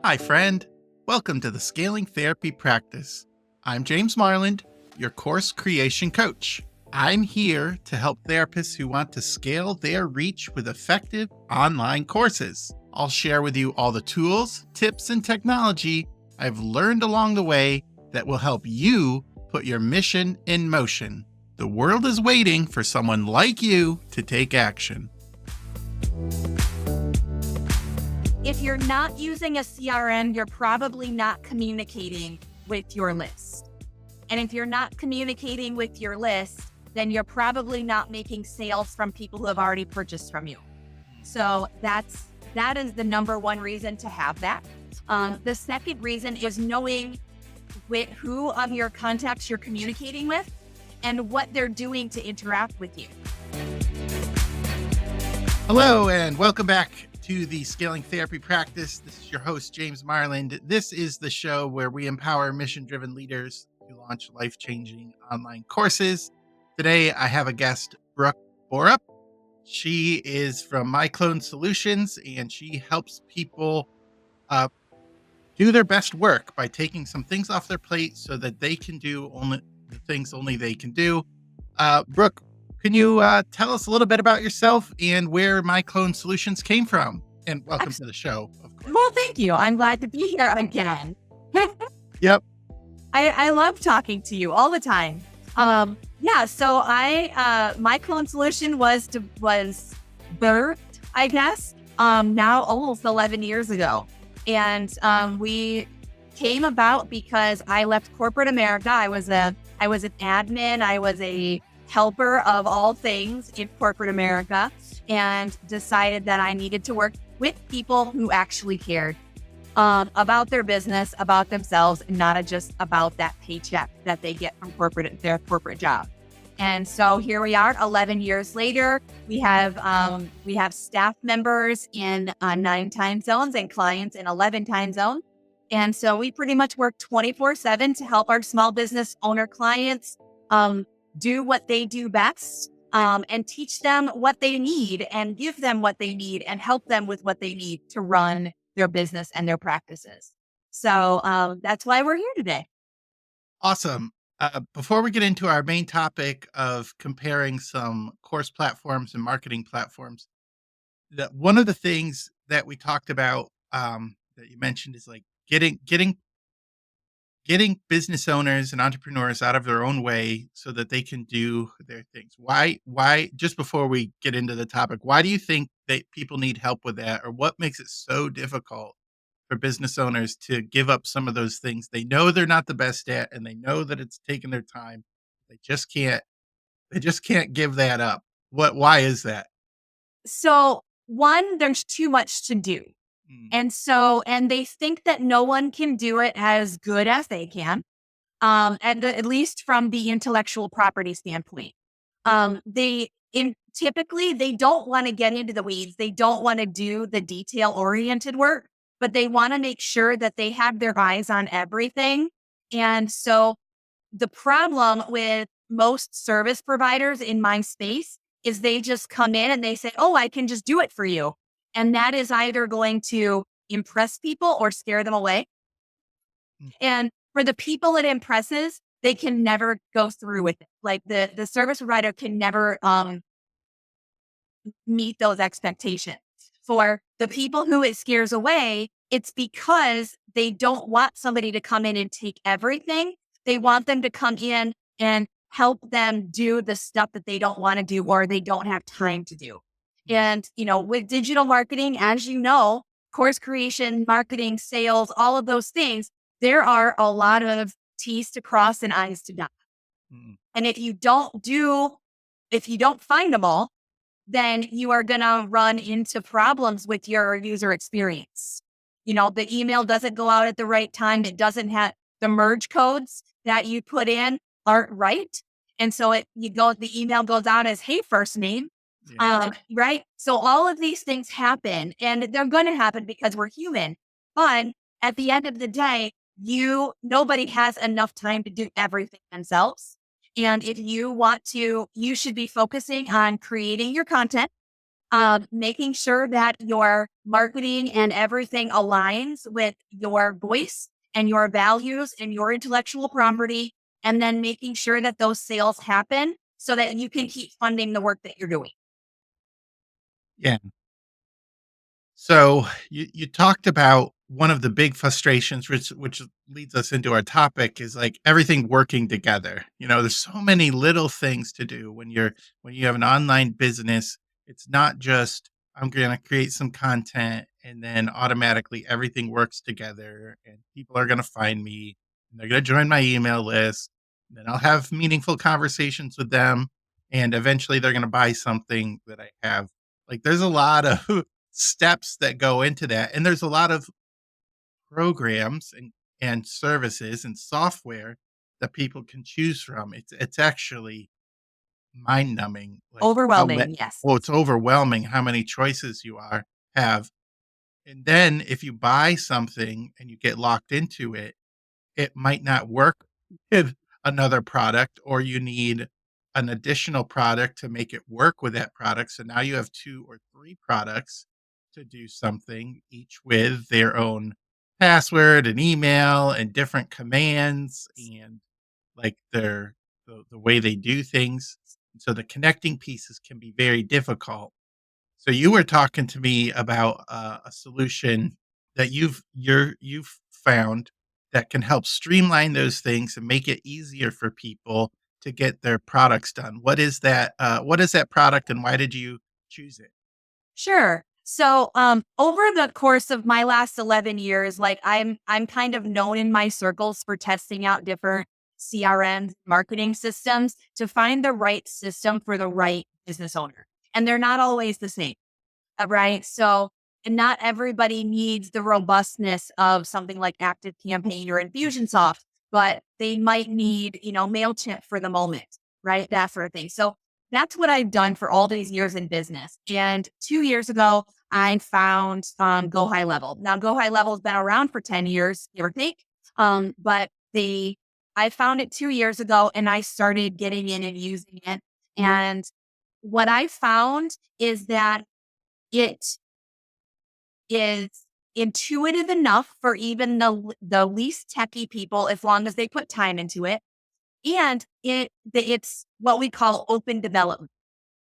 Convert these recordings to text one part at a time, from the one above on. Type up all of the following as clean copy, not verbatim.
Hi, friend. Welcome to the Scaling Therapy Practice. I'm James Marland, your course creation coach. I'm here to help therapists who want to scale their reach with effective online courses. I'll share with you all the tools, tips, and technology I've learned along the way that will help you put your mission in motion. The world is waiting for someone like you to take action. If you're not using a CRM, you're probably not communicating with your list. And if you're not communicating with your list, then you're probably not making sales from people who have already purchased from you. So that is the number one reason to have that. The second reason is knowing who of your contacts you're communicating with and what they're doing to interact with you. Hello, and welcome back to the Scaling Therapy Practice. This is your host, James Marland. This is the show where we empower mission-driven leaders to launch life-changing online courses. Today, I have a guest, Brooke Borup. She is from MyCloneSolutions, and she helps people do their best work by taking some things off their plate so that they can do only the things only they can do. Brooke, can you tell us a little bit about yourself and where MyCloneSolutions came from? And welcome to the show, of course. Well, thank you. I'm glad to be here again. Yep. I love talking to you all the time. So MyCloneSolution was birthed, I guess, now almost 11 years ago. And we came about because I left corporate America. I was an admin. I was a helper of all things in corporate America, and decided that I needed to work with people who actually cared about their business, about themselves, and not just about that paycheck that they get from their corporate job. And so here we are 11 years later. We have staff members in 9 time zones and clients in 11 time zones. And so we pretty much work 24/7 to help our small business owner clients do what they do best, and teach them what they need and give them what they need and help them with what they need to run their business and their practices. So that's why we're here today. Awesome. Before we get into our main topic of comparing some course platforms and marketing platforms, one of the things that we talked about that you mentioned is like getting business owners and entrepreneurs out of their own way so that they can do their things. Why, just before we get into the topic, why do you think that people need help with that? Or what makes it so difficult for business owners to give up some of those things they know they're not the best at, and they know that it's taking their time? They just can't give that up. Why is that? So one, there's too much to do. And they think that no one can do it as good as they can. At least from the intellectual property standpoint. Typically they don't want to get into the weeds. They don't want to do the detail oriented work, but they want to make sure that they have their eyes on everything. And so the problem with most service providers in my space is they just come in and they say, oh, I can just do it for you. And that is either going to impress people or scare them away. And for the people it impresses, they can never go through with it. Like the service provider can never meet those expectations. For the people who it scares away, it's because they don't want somebody to come in and take everything. They want them to come in and help them do the stuff that they don't want to do or they don't have time to do. And, with digital marketing, as you know, course creation, marketing, sales, all of those things, there are a lot of T's to cross and I's to dot. And if you don't find them all, then you are going to run into problems with your user experience. The email doesn't go out at the right time. It doesn't have the merge codes that you put in aren't right. And so the email goes out as, hey, first name. Yeah. Right. So all of these things happen, and they're going to happen because we're human. But at the end of the day, nobody has enough time to do everything themselves. And if you want to, you should be focusing on creating your content, making sure that your marketing and everything aligns with your voice and your values and your intellectual property, and then making sure that those sales happen so that you can keep funding the work that you're doing. Yeah. So you talked about one of the big frustrations, which leads us into our topic, is like everything working together. There's so many little things to do when you have an online business. It's not just I'm going to create some content and then automatically everything works together and people are going to find me and they're going to join my email list. And then I'll have meaningful conversations with them and eventually they're going to buy something that I have. Like there's a lot of steps that go into that. And there's a lot of programs and services and software that people can choose from. It's actually mind numbing, like Overwhelming, yes. it's overwhelming how many choices you have. And then if you buy something and you get locked into it, it might not work with another product, or you need an additional product to make it work with that product. So now you have 2 or 3 products to do something, each with their own password and email and different commands and like the way they do things. So the connecting pieces can be very difficult. So you were talking to me about a solution that you've found that can help streamline those things and make it easier for people to get their products done. What is that? What is that product, and why did you choose it? Sure. So, over the course of my last 11 years, like I'm kind of known in my circles for testing out different CRM marketing systems to find the right system for the right business owner. And they're not always the same, right? So, and not everybody needs the robustness of something like Active Campaign or Infusionsoft, but they might need, MailChimp for the moment, right? That sort of thing. So that's what I've done for all these years in business. And 2 years ago, I found Go High Level. Now, Go High Level has been around for 10 years, give or take. But I found it 2 years ago and I started getting in and using it. And what I found is that it is intuitive enough for even the least techie people, as long as they put time into it. And it's what we call open development,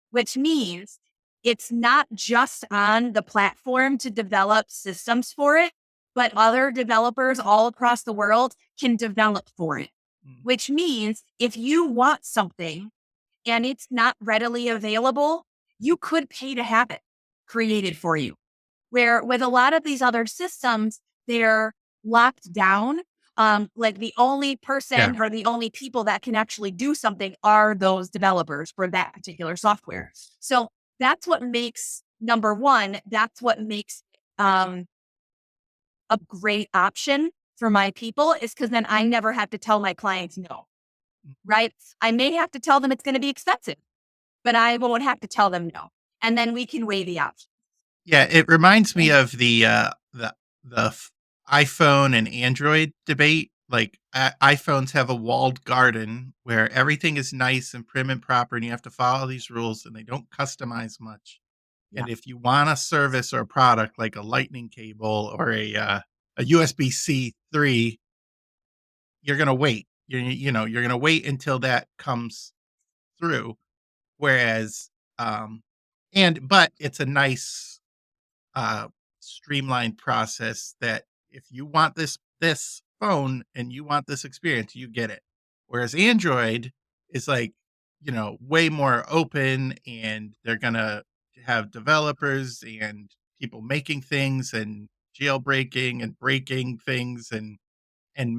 which means it's not just on the platform to develop systems for it, but other developers all across the world can develop for it, Mm. which means if you want something and it's not readily available, you could pay to have it created for you. Where with a lot of these other systems, they're locked down. Like the only Yeah. person or the only people that can actually do something are those developers for that particular software. So that's what makes number one, that's what makes um, a great option for my people is because then I never have to tell my clients no, Mm. right? I may have to tell them it's going to be expensive, but I won't have to tell them no. And then we can weigh the options. Yeah, it reminds me of the iPhone and Android debate. Like iPhones have a walled garden where everything is nice and prim and proper, and you have to follow these rules, and they don't customize much. Yeah. And if you want a service or a product like a lightning cable or a USB-C 3, you're gonna wait. You're gonna wait until that comes through. Whereas, um, but it's a nice uh, streamlined process that if you want this phone and you want this experience, you get it. Whereas Android is like, way more open and they're gonna have developers and people making things and jailbreaking and breaking things and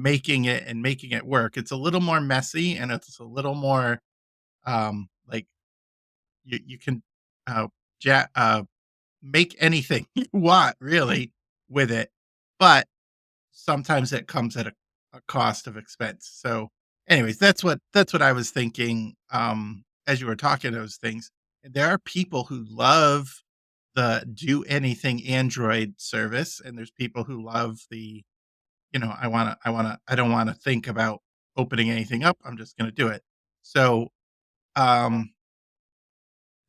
making it work. It's a little more messy and it's a little more like you can uh, ja- uh make anything you want really with it, but sometimes it comes at a cost of expense. So, anyways, that's what I was thinking as you were talking those things. And there are people who love the do anything Android service, and there's people who love the, I don't want to think about opening anything up. I'm just going to do it. So, um,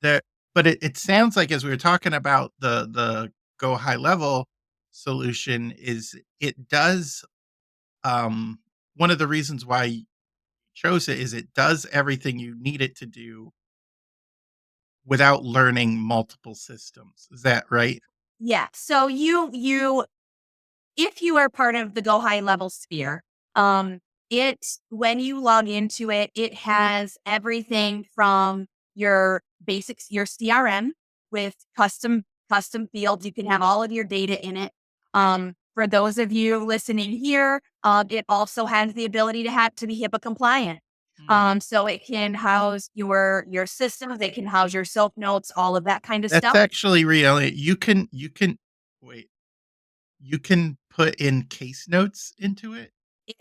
there But it sounds like, as we were talking about the Go High Level solution, is it does, one of the reasons why you chose it is it does everything you need it to do without learning multiple systems. Is that right? Yeah. So if you are part of the Go High Level sphere, it when you log into it, it has everything from your basics, your CRM with custom fields. You can have all of your data in it. For those of you listening here, it also has the ability to be HIPAA compliant. Mm. So it can house your systems, it can house your soap notes, all of that kind of That's stuff. actually really, you can wait, you can put in case notes into it?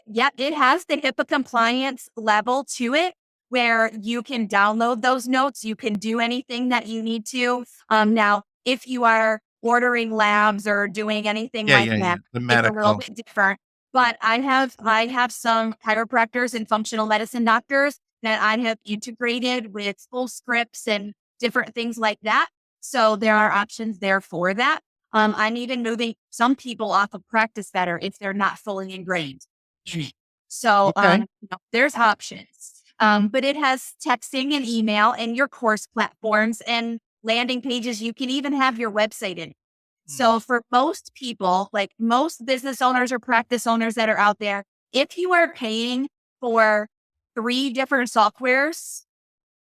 Yeah, it has the HIPAA compliance level to it where you can download those notes. You can do anything that you need to. Now, if you are ordering labs or doing anything Yeah, like yeah, yeah, that, the it's a little medical. bit different. But I have some chiropractors and functional medicine doctors that I have integrated with full scripts and different things like that. So there are options there for that. I'm even moving some people off of Practice Better if they're not fully ingrained in it. So, Okay. there's options. But it has texting and email and your course platforms and landing pages. You can even have your website in. Mm. So for most people, like most business owners or practice owners that are out there, if you are paying for 3 different softwares,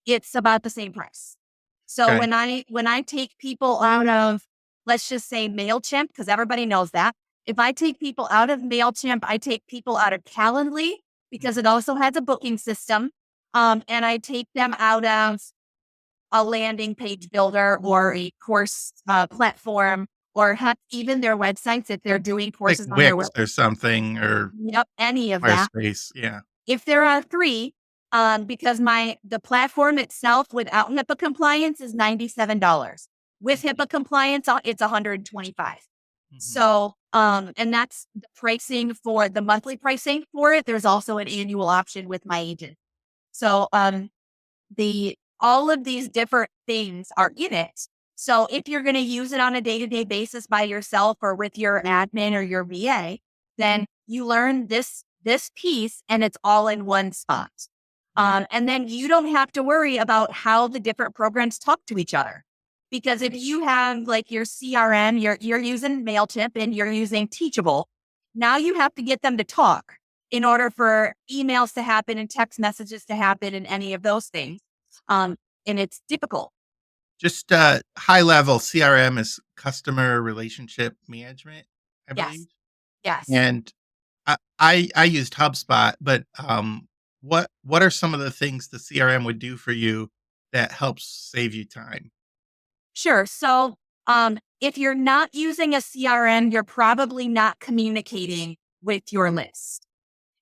it's about the same price. So Okay. when I take people out of, let's just say MailChimp, because everybody knows that. If I take people out of MailChimp, I take people out of Calendly because it also has a booking system. And I take them out of a landing page builder or a course platform or even their websites if they're doing Like courses on their Wix website. or something, or Yep, any of that. Squarespace, yeah. If there are 3, because the platform itself without HIPAA compliance is $97. With HIPAA compliance, it's 125. Mhm. So, and that's the pricing for the monthly pricing for it. There's also an annual option with my agent. So, the all of these different things are in it. So if you're going to use it on a day-to-day basis by yourself or with your admin or your VA, then you learn this piece and it's all in one spot. And then you don't have to worry about how the different programs talk to each other. Because if you have like your CRM, you're using MailChimp and you're using Teachable, now you have to get them to talk in order for emails to happen and text messages to happen and any of those things. Um, and it's difficult. Just, high level CRM is customer relationship management, I Yes. believe, Yes. and I used HubSpot, but, what are some of the things the CRM would do for you that helps save you time? Sure. So if you're not using a CRM, you're probably not communicating with your list.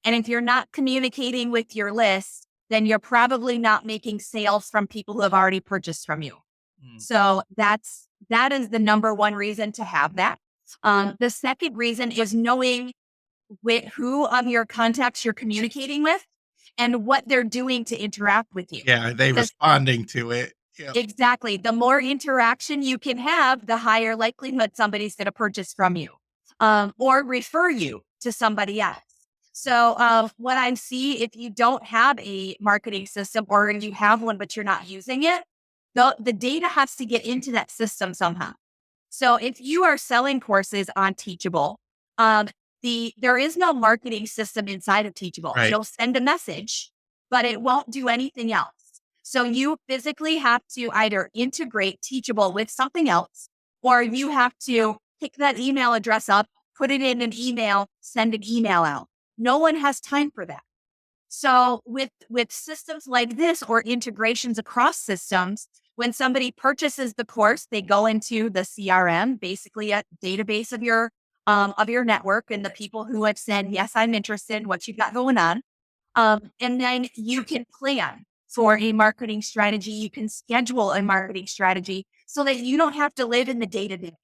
And if you're not communicating with your list, then you're probably not making sales from people who have already purchased from you. Mm. So that is the number one reason to have that. The second reason is knowing with who of your contacts you're communicating with and what they're doing to interact with you. Yeah, are they Because responding to it? Yep. exactly, the more interaction you can have, the higher likelihood somebody's going to purchase from you or refer you to somebody else. So, what I see if you don't have a marketing system or you have one, but you're not using it, the data has to get into that system somehow. So if you are selling courses on Teachable, um, there is no marketing system inside of Teachable. Right. It'll send a message, but it won't do anything else. So you physically have to either integrate Teachable with something else, or you have to pick that email address up, put it in an email, send an email out. No one has time for that. So with systems like this or integrations across systems, when somebody purchases the course, they go into the CRM, basically a database of your network and the people who have said, yes, I'm interested in what you've got going on. And then you can plan for a marketing strategy. You can schedule a marketing strategy so that you don't have to live in the day to day.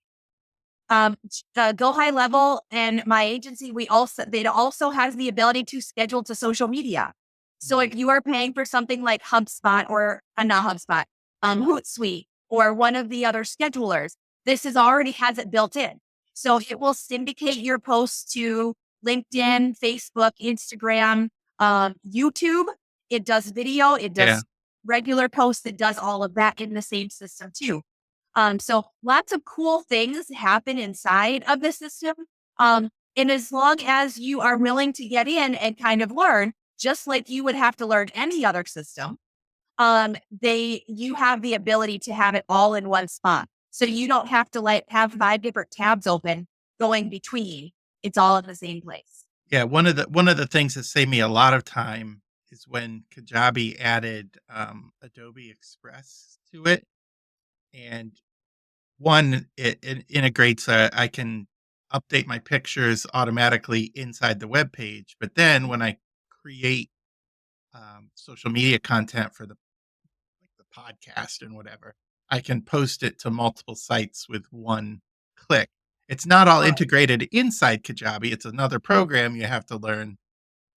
Go High Level and my agency, it also has the ability to schedule to social media. So Mhm. if you are paying for something like HubSpot or not HubSpot, Hootsuite or one of the other schedulers, this is already has it built in. So it will syndicate your posts to LinkedIn, Facebook, Instagram, YouTube. It does video, it Yeah. does regular posts, it does all of that in the same system too. So lots of cool things happen inside of the system. And as long as you are willing to get in and kind of learn, just like you would have to learn any other system, you have the ability to have it all in one spot. So you don't have to like have 5 different tabs open going between. It's all in the same place. Yeah, one of the things that saved me a lot of time is when Kajabi added, Adobe Express to it, and one, it integrates, I can update my pictures automatically inside the web page, but then when I create, social media content for the podcast and whatever, I can post it to multiple sites with one click. It's not all Right. integrated inside Kajabi, it's another program you have to learn,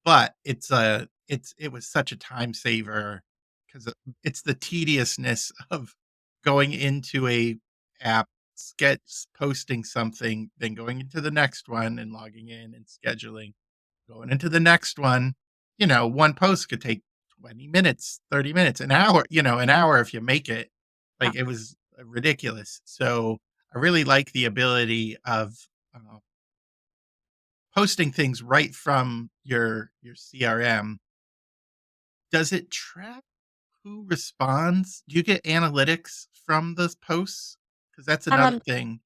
but it was such a time saver because it's the tediousness of going into a app, posting something, then going into the next one and logging in and scheduling, going into the next one. One post could take 20 minutes, 30 minutes, an hour, an hour if you make it. Yeah. Like, it was ridiculous. So I really like the ability of uh, posting things right from your CRM. Does it track who responds? Do you get analytics from those posts? Because that's another Um, thing.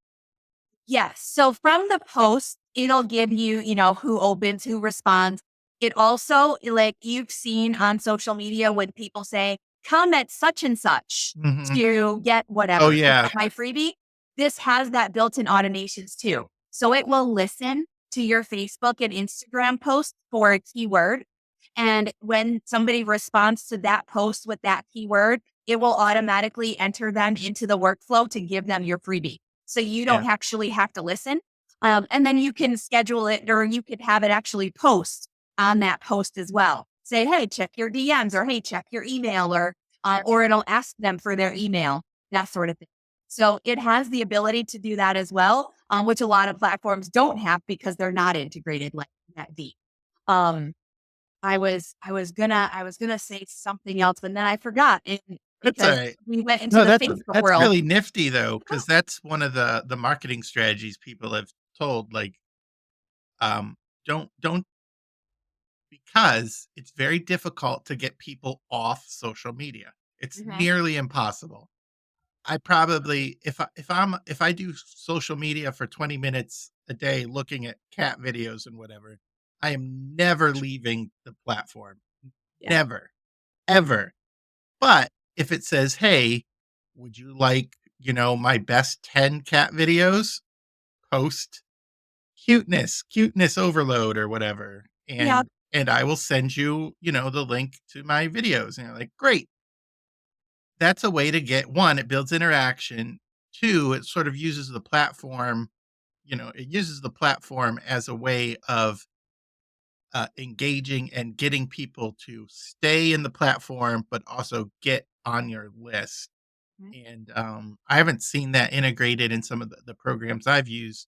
Yes. So from the post, it'll give you, who opens, who responds. It also, like you've seen on social media when people say, comment such and such Mhm. to get Oh, whatever, to yeah. get my freebie. This has that built in automations too. So it will listen to your Facebook and Instagram post for a keyword. And when somebody responds to that post with that keyword, it will automatically enter them into the workflow to give them your freebie. So you Yeah, don't actually have to listen. And then you can schedule it or you could have it actually post on that post as well. Say, hey, check your DMs or hey, check your email or it'll ask them for their email, that sort of thing. So it has the ability to do that as well, which a lot of platforms don't have because they're not integrated like that deep. Um, I was gonna say something else, but then I forgot that's because alright. we went into No, the that's Facebook that's world. really nifty though, because that's one of the marketing strategies people have told, like, um, don't because it's very difficult to get people off social media. It's Mhm. nearly impossible. I probably if I do social media for 20 minutes a day looking at cat videos and whatever, I am never leaving the platform. Yeah. Never, ever. But if it says, "Hey, would you like, my best 10 cat videos?" Post cuteness overload or whatever, Yeah. and I will send you, the link to my videos. And you're like, "Great." That's a way to get 1, it builds interaction. 2, it sort of uses the platform, it uses the platform as a way of, engaging and getting people to stay in the platform, but also get on your list. Mhm. And, I haven't seen that integrated in some of the programs I've used.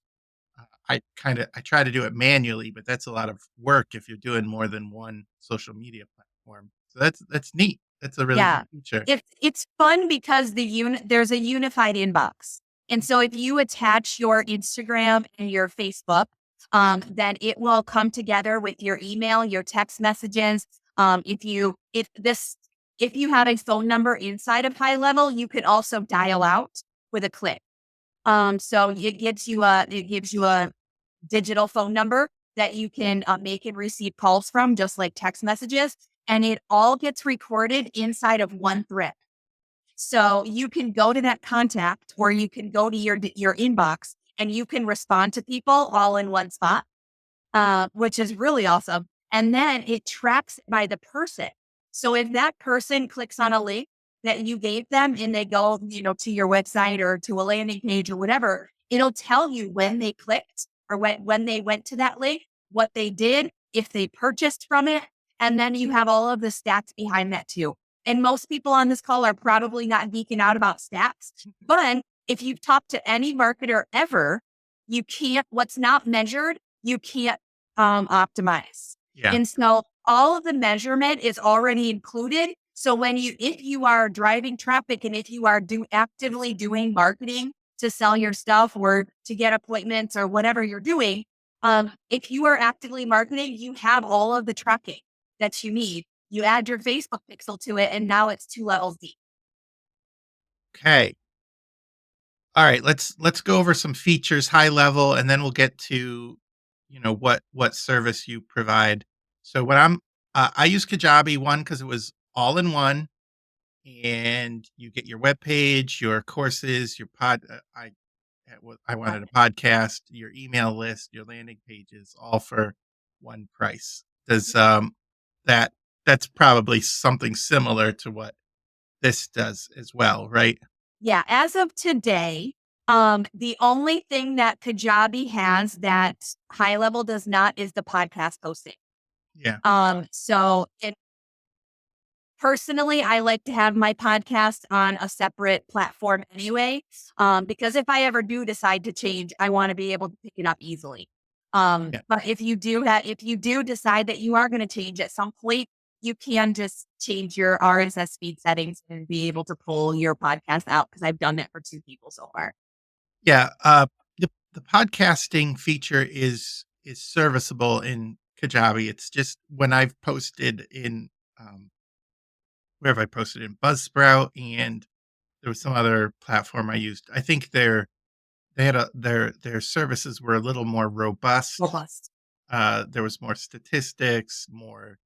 I try to do it manually, but that's a lot of work if you're doing more than one social media platform. So that's neat. That's a really Yeah. neat feature. It's fun because there's a unified inbox. And so if you attach your Instagram and your Facebook, then it will come together with your email, your text messages. If you have a phone number inside of High Level, you can also dial out with a click. So it gives you a digital phone number that you can make and receive calls from, just like text messages. And it all gets recorded inside of one thread. So you can go to that contact or you can go to your inbox and you can respond to people all in one spot, which is really awesome. And then it tracks by the person. So if that person clicks on a link that you gave them and they go, to your website or to a landing page or whatever, it'll tell you when they clicked or when they went to that link, what they did, if they purchased from it. And then you have all of the stats behind that too. And most people on this call are probably not geeking out about stats. But if you've talked to any marketer ever, you can't, what's not measured, you can't optimize. Yeah. And so all of the measurement is already included. So if you are driving traffic and if you are actively doing marketing to sell your stuff or to get appointments or whatever you're doing, if you are actively marketing, you have all of the tracking that you need. You add your Facebook pixel to it, and now it's 2 levels deep. Okay. All right. Let's go over some features high level, and then we'll get to, what service you provide. So I use Kajabi one because it was all in one, and you get your web page, your courses, your I wanted a podcast, your email list, your landing pages, all for one price. Does that that's probably something similar to what this does as well, right? Yeah, as of today, the only thing that Kajabi has that High Level does not is the podcast hosting. Yeah. Personally, I like to have my podcast on a separate platform anyway, because if I ever do decide to change, I want to be able to pick it up easily. Yeah. But if you do decide that you are going to change at some point, you can just change your RSS feed settings and be able to pull your podcast out, because I've done that for 2 people so far. Yeah. The podcasting feature is serviceable in Kajabi. It's just when I've posted in where have I posted in Buzzsprout, and there was some other platform I used. I think their services were a little more robust. Robust. There was more statistics, more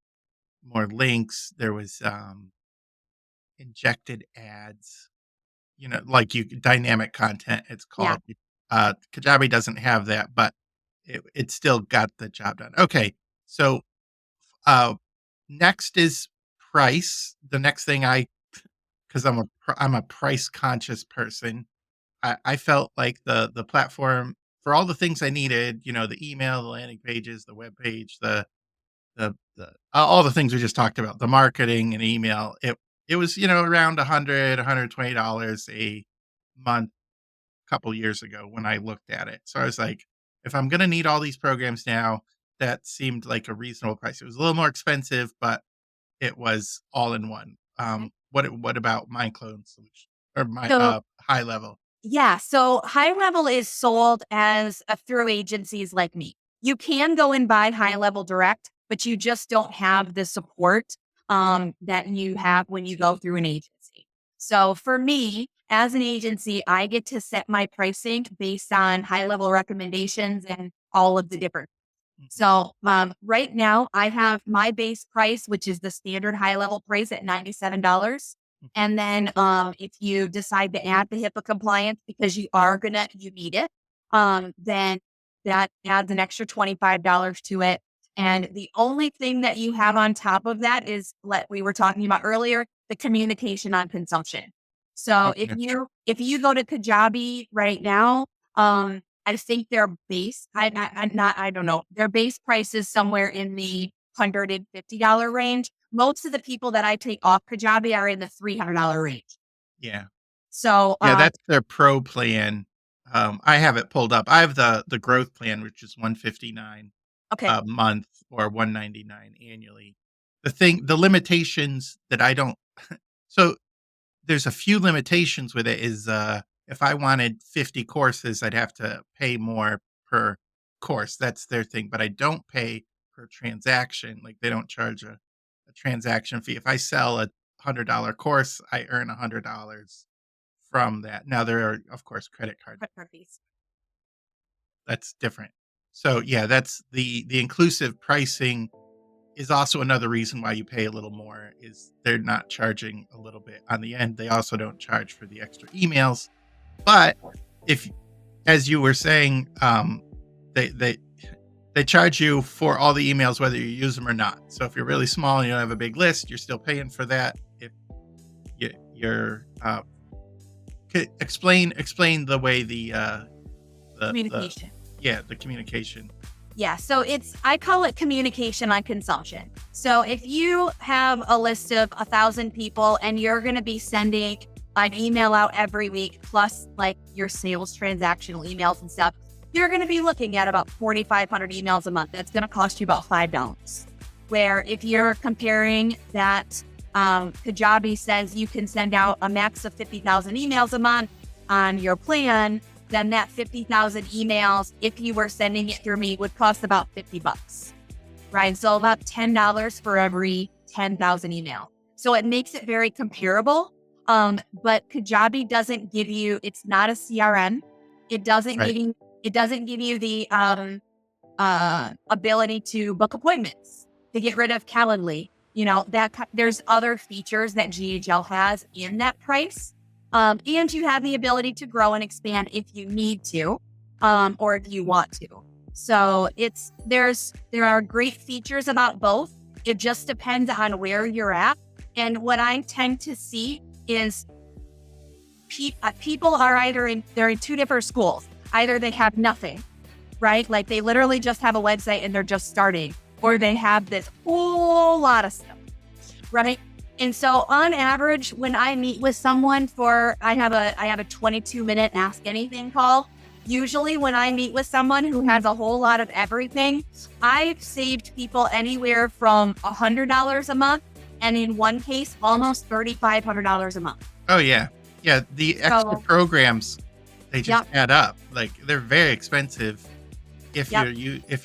links. There was injected ads. Like dynamic content. It's Yeah. called. Kajabi doesn't have that, but it still got the job done. Okay, so uh, next is price. The next thing because I'm a price conscious person. I felt like the platform for all the things I needed, the email, the landing pages, the web page, the all the things we just talked about, the marketing and email. It was, around $120 a month a couple years ago when I looked at it. So I was like, if I'm gonna need all these programs now, that seemed like a reasonable price. It was a little more expensive, but it was all in one. What about MyCloneSolutions or my So high level? Yeah. So High Level is sold as through agencies like me. You can go and buy High Level direct, but you just don't have the support that you have when you go through an agency. So for me, as an agency, I get to set my pricing based on High Level recommendations and all of the different. Mhm. So right now, I have my base price, which is the standard High Level price at $97. Mhm. And then if you decide to add the HIPAA compliance because you need it, then that adds an extra $25 to it. And the only thing that you have on top of that is what we were talking about earlier, the communication on consumption. So Okay. if you go to Kajabi right now, I think their base, I don't know, their base price is somewhere in the $150 range. Most of the people that I take off Kajabi are in the $300 range. Yeah. So, Yeah, that's their pro plan. I have it pulled up. I have the growth plan, which is 159 okay. a month or 199 annually. The limitations that I don't so there's a few limitations with it is, if I wanted 50 courses, I'd have to pay more per course. That's their thing, but I don't pay per transaction. Like, they don't charge a transaction fee. If I sell a $100 course, I earn $100 from that. Now, there are, of course, credit card. Credit card fees. That's different. So, yeah, that's the inclusive pricing is also another reason why you pay a little more is they're not charging a little bit on the end. They also don't charge for the extra emails. But if, as you were saying, they they they charge you for all the emails whether you use them or not. So if you're really small and you don't have a big list, you're still paying for that. If you're explain the way the Communication. the communication Yeah. So I call it communication on consumption. So if you have a list of 1,000 people and you're going to be sending an email out every week, plus like your sales transactional emails and stuff, you're going to be looking at about 4,500 emails a month. That's going to cost you about $5. Where if you're comparing that, Kajabi says you can send out a max of 50,000 emails a month on your plan, then that 50,000 emails, if you were sending it through me, would cost about $50, right? So about $10 for every 10,000 emails. So it makes it very comparable. But Kajabi doesn't give you, it's not a CRM. It doesn't Right. give you the ability to book appointments, to get rid of Calendly. There's other features that GHL has in that price. And you have the ability to grow and expand if you need to, or if you want to. So there are great features about both. It just depends on where you're at. And what I tend to see is people are they're in two different schools. Either they have nothing, right? Like they literally just have a website and they're just starting, or they have this whole lot of stuff, right? And so on average, when I meet with someone I have a 22-minute Ask Anything call. Usually when I meet with someone who has a whole lot of everything, I've saved people anywhere from $100 a month, and in one case, almost $3,500 a month. Oh yeah. Yeah. The extra programs, they just add up. Like they're very expensive if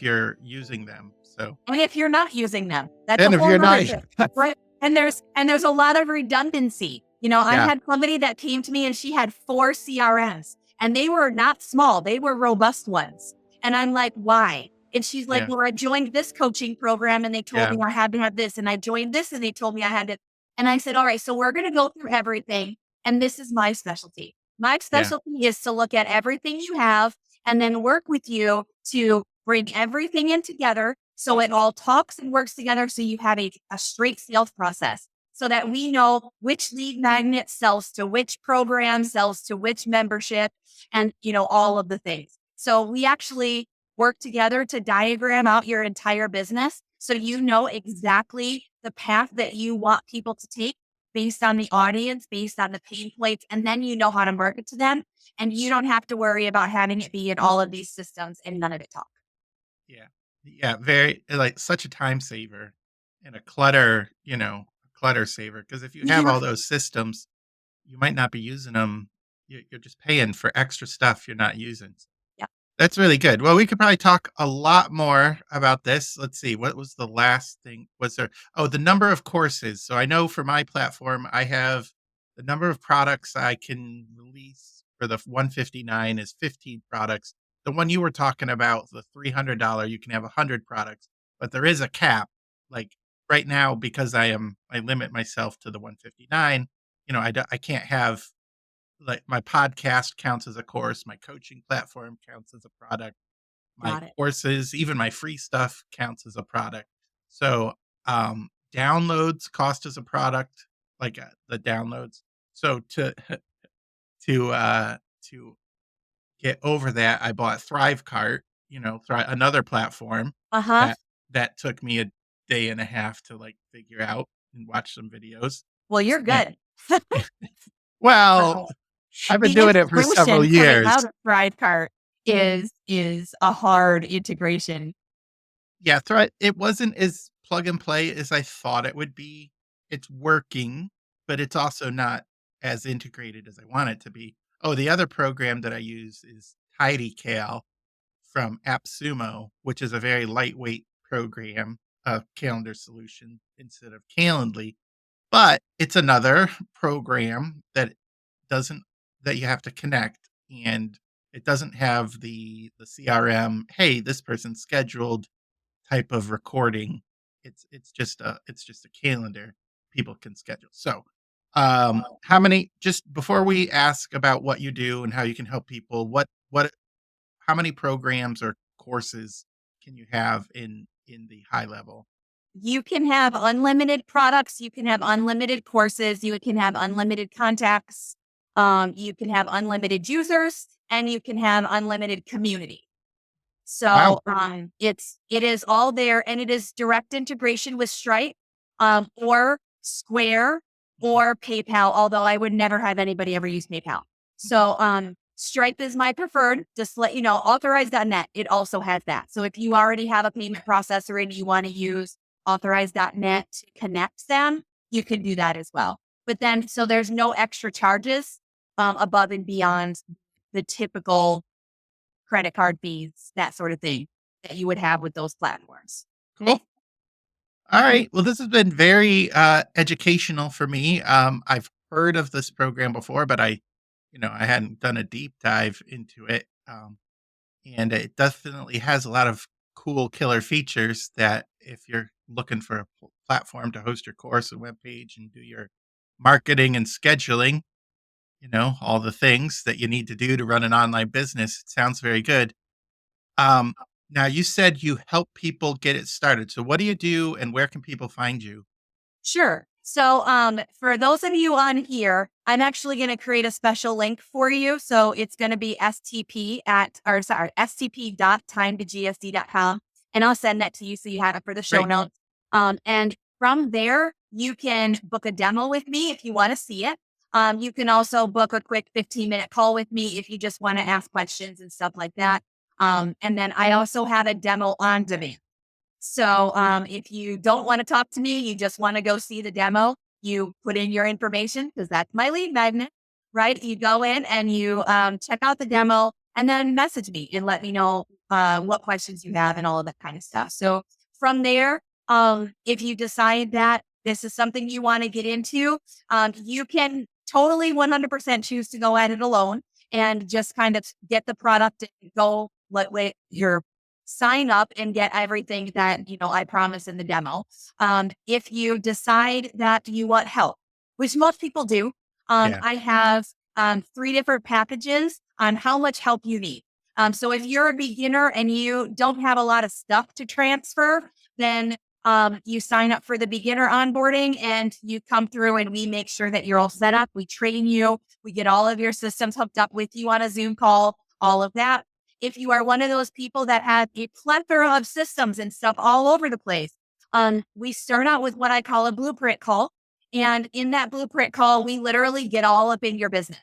you're using them. So, and if you're not using them, that's and if you're not, right? And there's a lot of redundancy. I had somebody that came to me and she had 4 CRMs, and they were not small; they were robust ones. And I'm like, why? And she's like, well, I joined this coaching program and they told me I had to have this, and I joined this and they told me I had to. And I said, all right, so we're going to go through everything, and this is my specialty. My specialty is to look at everything you have and then work with you to bring everything in together so it all talks and works together, so you have a straight sales process, so that we know which lead magnet sells to which program, sells to which membership, and all of the things. So we actually work together to diagram out your entire business, so you know exactly the path that you want people to take based on the audience, based on the pain points, and then you know how to market to them, and you don't have to worry about having it be in all of these systems and none of it talk. Yeah. Yeah. Very, like, such a time saver and a clutter saver. Because if you have all those systems, you might not be using them. You're just paying for extra stuff you're not using. Yeah. That's really good. Well, we could probably talk a lot more about this. Let's see. What was the last thing? Was there? Oh, the number of courses. So I know for my platform, I have the number of products I can release for the 159 is 15 products. The one you were talking about, the $300, you can have 100 products, but there is a cap. Like right now, because I limit myself to the 159. I can't have, like, my podcast counts as a course, my coaching platform counts as a product, my courses, even my free stuff counts as a product. So downloads cost as a product, like the downloads. So to get over that, I bought Thrivecart, another platform that took me a day and a half to like figure out and watch some videos. Well, you're good. Well, I've been doing it for several years. Out of Thrivecart is a hard integration. Yeah, it wasn't as plug and play as I thought it would be. It's working, but it's also not as integrated as I want it to be. Oh, the other program that I use is TidyCal from AppSumo, which is a very lightweight program, calendar solution instead of Calendly. But it's another program that you have to connect, and it doesn't have the CRM, hey, this person's scheduled type of recording. It's just a calendar people can schedule. So how many, just before we ask about what you do and how you can help people, how many programs or courses can you have in the HighLevel? You can have unlimited products, you can have unlimited courses, you can have unlimited contacts, you can have unlimited users, and you can have unlimited community. Wow. So it is all there, and it is direct integration with Stripe, or Square or PayPal, although I would never have anybody ever use PayPal. So Stripe is my preferred. Just to let you know, authorize.net, it also has that. So if you already have a payment processor and you want to use authorize.net to connect them, you can do that as well. But then, so there's no extra charges above and beyond the typical credit card fees, that sort of thing that you would have with those platforms. Cool. All right. Well, this has been very educational for me. I've heard of this program before, but I hadn't done a deep dive into it. And it definitely has a lot of cool killer features that if you're looking for a platform to host your course and web page and do your marketing and scheduling, all the things that you need to do to run an online business, it sounds very good. Um, Now you said you help people get it started. So what do you do and where can people find you? Sure. So, for those of you on here, I'm actually going to create a special link for you. So it's going to be stp.timetogsd.com. And I'll send that to you so you have it for the show Great. notes. And from there, you can book a demo with me if you want to see it. You can also book a quick 15-minute call with me if you just want to ask questions and stuff like that. And then I also have a demo on demand. So if you don't want to talk to me, you just want to go see the demo, you put in your information because that's my lead magnet, right? You go in and you check out the demo and then message me and let me know what questions you have and all of that kind of stuff. So from there, if you decide that this is something you want to get into, you can totally 100% choose to go at it alone and just kind of get the product and go let your sign up and get everything that, I promise in the demo. If you decide that you want help, which most people do, Yeah. I have 3 different packages on how much help you need. So if you're a beginner and you don't have a lot of stuff to transfer, then you sign up for the beginner onboarding and you come through and we make sure that you're all set up. We train you. We get all of your systems hooked up with you on a Zoom call, all of that. If you are one of those people that have a plethora of systems and stuff all over the place, we start out with what I call a blueprint call. And in that blueprint call, we literally get all up in your business.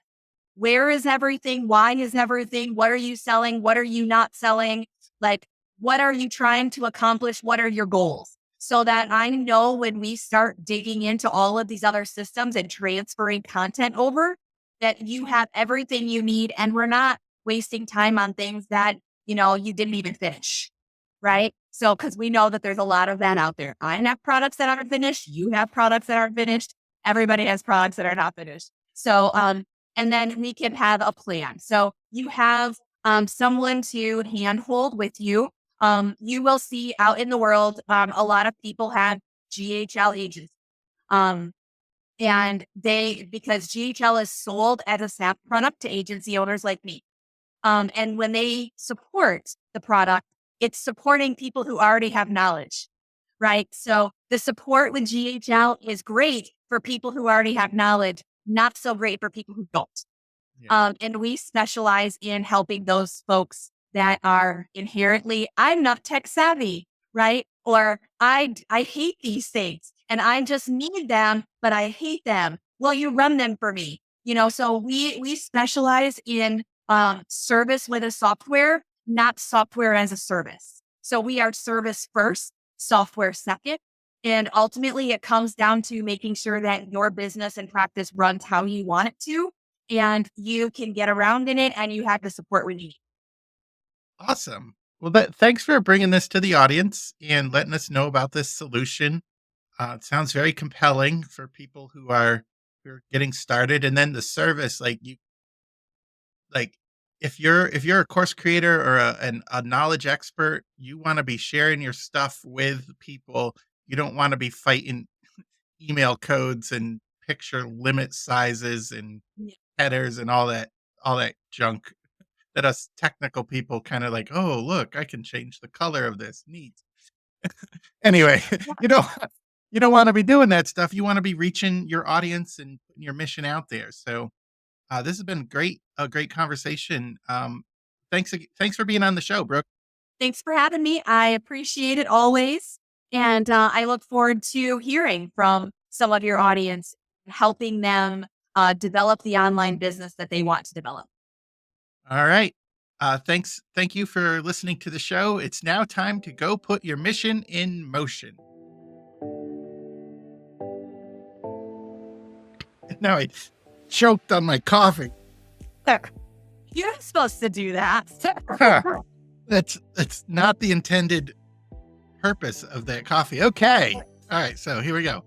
Where is everything? Why is everything? What are you selling? What are you not selling? Like, what are you trying to accomplish? What are your goals? So that I know when we start digging into all of these other systems and transferring content over, that you have everything you need and we're not wasting time on things that, you didn't even finish. Right. So, because we know that there's a lot of that out there. I have products that aren't finished. You have products that aren't finished. Everybody has products that are not finished. So, and then we can have a plan. So you have someone to handhold with you. You will see out in the world, a lot of people have GHL agents. And because GHL is sold as a SAP product to agency owners like me. And when they support the product, it's supporting people who already have knowledge, right? So the support with GHL is great for people who already have knowledge, not so great for people who don't. Yeah. And we specialize in helping those folks that are inherently, I'm not tech savvy, right? Or I hate these things and I just need them, but I hate them. Well, you run them for me, so we specialize in service with a software, not software as a service. So we are service first, software second. And ultimately it comes down to making sure that your business and practice runs how you want it to, and you can get around in it and you have the support we need. Awesome. Well, thanks for bringing this to the audience and letting us know about this solution. It sounds very compelling for people who are getting started, and then the service, like if you're a course creator or a knowledge expert, you want to be sharing your stuff with people. You don't want to be fighting email codes and picture limit sizes and Yeah. headers and all that junk that us technical people kind of like, oh, look, I can change the color of this. Neat. Anyway, you don't want to be doing that stuff. You want to be reaching your audience and putting your mission out there. So this has been a great conversation. Thanks for being on the show, Brooke. Thanks for having me. I appreciate it always. And I look forward to hearing from some of your audience, helping them develop the online business that they want to develop. All right. Thank you for listening to the show. It's now time to go put your mission in motion. Now I choked on my coffee. You're not supposed to do that. That's not the intended purpose of that coffee. Okay. All right. So here we go.